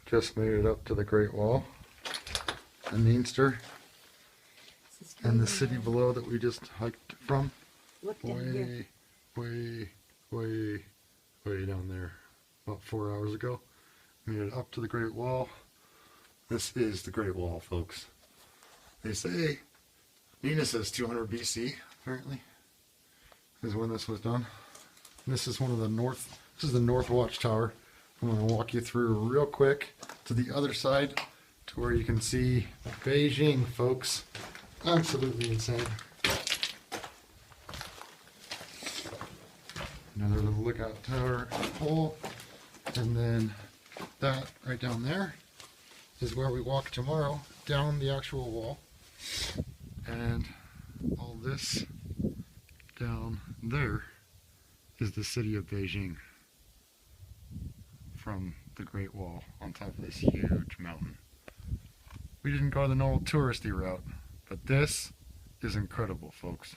Just made it up to the Great Wall in Leinster and the city below that we just hiked from. Look down here. Way down there about 4 hours ago. Made it up to the Great Wall. This is the Great Wall, folks. They say Nina says 200 BC apparently is when this was done. And this is one of the north. This is the North Watchtower. I'm going to walk you through real quick to the other side to where you can see Beijing, folks. Absolutely insane. Another little lookout tower hole. And then that right down there is where we walk tomorrow down the actual wall. And all this down there is the city of Beijing from the Great Wall on top of this huge mountain. We didn't go the normal touristy route, but this is incredible, folks.